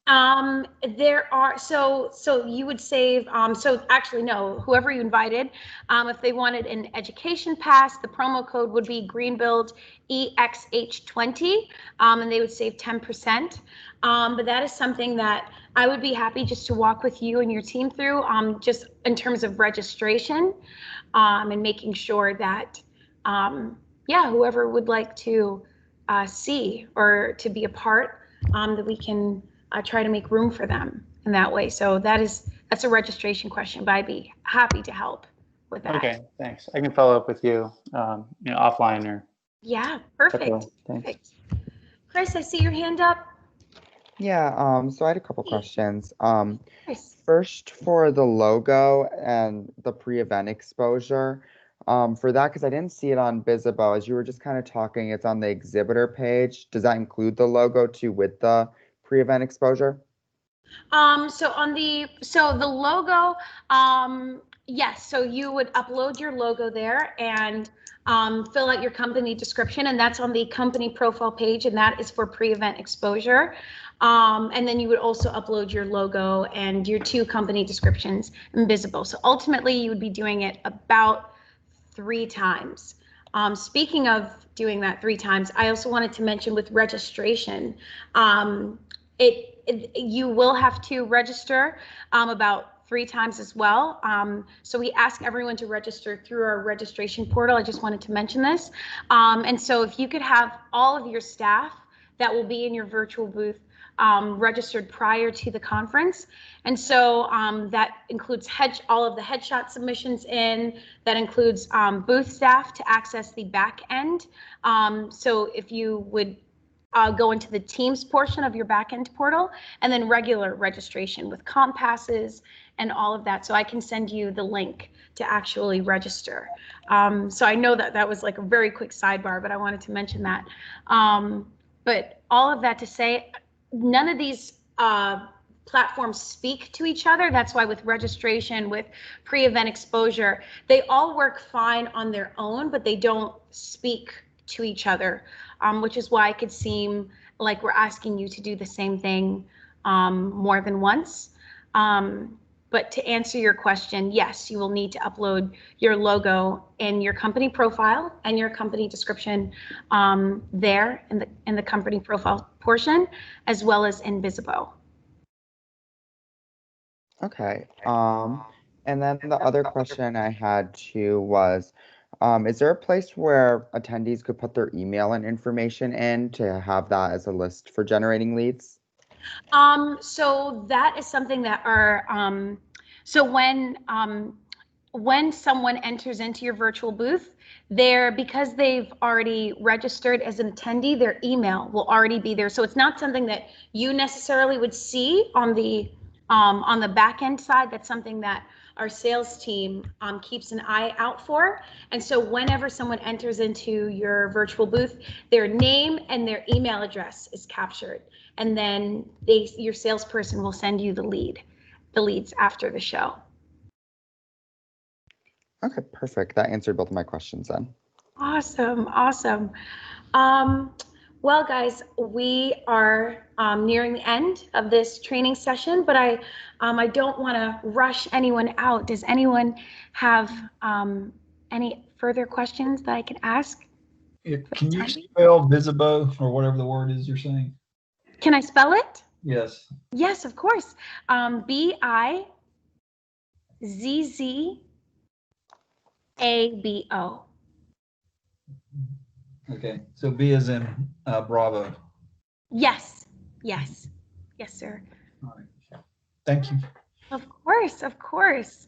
There are, so you would save, so actually no, whoever you invited, if they wanted an education pass, the promo code would be Greenbuild EXH20, and they would save 10%. But that is something that I would be happy just to walk with you and your team through, just in terms of registration, and making sure that, yeah, whoever would like to see or to be a part, that we can try to make room for them in that way. So that's a registration question, but I'd be happy to help with that. Okay, thanks. I can follow up with you, offline or. Yeah, perfect. Okay, thanks. Perfect. Chris, I see your hand up. Yeah, so I had a couple questions. Chris. First, for the logo and the pre-event exposure, for that, because I didn't see it on Visible, as you were just kind of talking, it's on the exhibitor page. Does that include the logo too with the pre-event exposure? So the logo, yes, so you would upload your logo there and fill out your company description, and that's on the company profile page, and that is for pre-event exposure. And then you would also upload your logo and your 2 company descriptions in Visible. So ultimately, you would be doing it about 3 times. Speaking of doing that 3 times, I also wanted to mention with registration, you will have to register about 3 times as well. So we ask everyone to register through our registration portal. I just wanted to mention this. And so if you could have all of your staff that will be in your virtual booth registered prior to the conference. And so that includes all of the headshot submissions that includes booth staff to access the back end. So if you would go into the Teams portion of your backend portal, and then regular registration with comp passes and all of that. So I can send you the link to actually register. So I know that was like a very quick sidebar, but I wanted to mention that. But all of that to say, none of these platforms speak to each other. That's why with registration, with pre-event exposure, they all work fine on their own, but they don't speak to each other, which is why it could seem like we're asking you to do the same thing more than once. But to answer your question, yes, you will need to upload your logo and your company profile and your company description there in the company profile portion, as well as in Visible. Okay. And then the other question I had too was, is there a place where attendees could put their email and information in to have that as a list for generating leads? So that is something that so when someone enters into your virtual booth, because they've already registered as an attendee, their email will already be there. So it's not something that you necessarily would see on the back end side. That's something that our sales team keeps an eye out for. And so whenever someone enters into your virtual booth, their name and their email address is captured. And then your salesperson will send you the leads after the show. Okay, perfect. That answered both of my questions then. Awesome. Well, guys, we are nearing the end of this training session, but I don't want to rush anyone out. Does anyone have any further questions that I can ask? Can you spell Visibo or whatever the word is you're saying? Can I spell it? Yes. Yes, of course. Bizzo. Okay. So B as in Bravo. Yes, sir. All right. Thank you. Of course.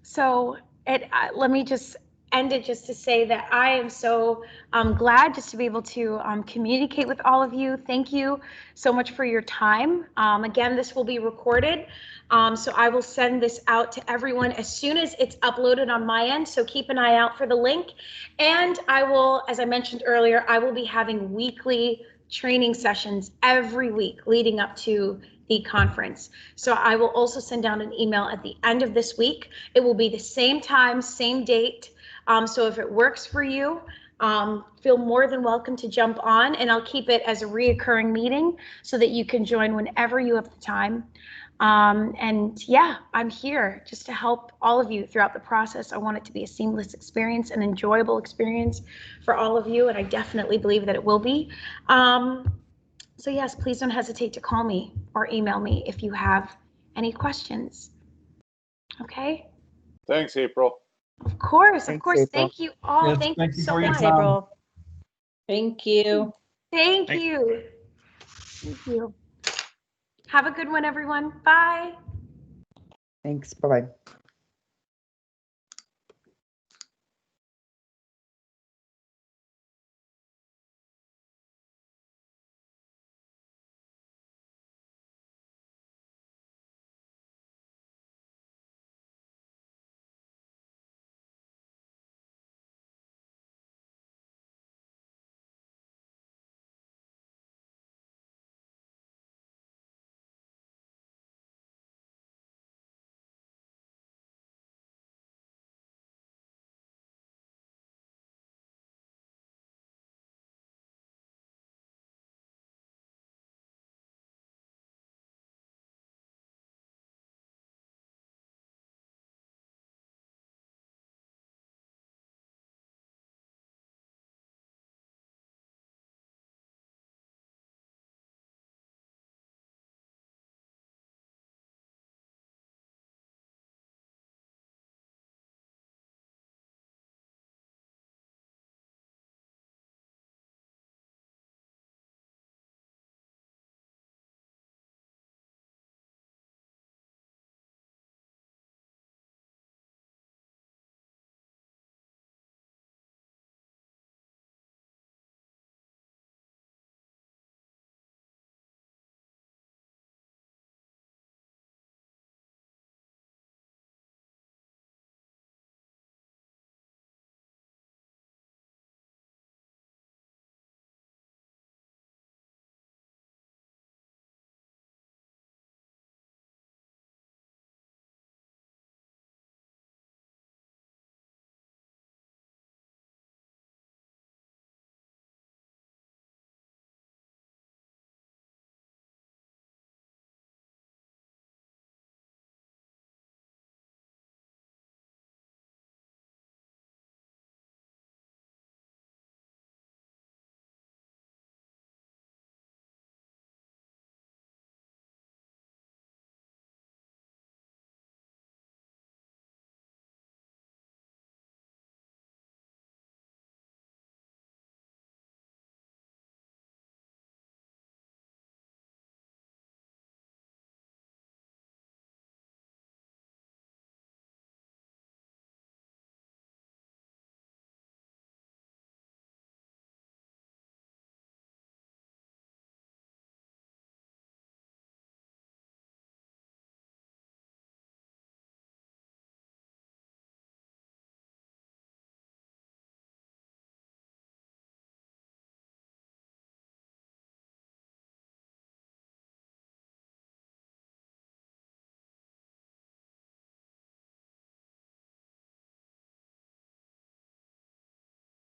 So let me just end it just to say that I am so glad just to be able to communicate with all of you. Thank you so much for your time. Again, this will be recorded. So I will send this out to everyone as soon as it's uploaded on my end. So keep an eye out for the link. And I will, as I mentioned earlier, I will be having weekly training sessions every week leading up to the conference. So I will also send out an email at the end of this week. It will be the same time, same date. So if it works for you, feel more than welcome to jump on, and I'll keep it as a reoccurring meeting so that you can join whenever you have the time. And yeah, I'm here just to help all of you throughout the process. I want it to be a seamless experience, an enjoyable experience for all of you, and I definitely believe that it will be. So yes, please don't hesitate to call me or email me if you have any questions. Okay? Thanks, April. Of course, of Thanks, course. April. Thank you all. Yes, Thank thank you you so for your much. Thanks, April. Thank you. Thank Thank- you. Thank you. Have a good one, everyone. Bye. Thanks. Bye-bye.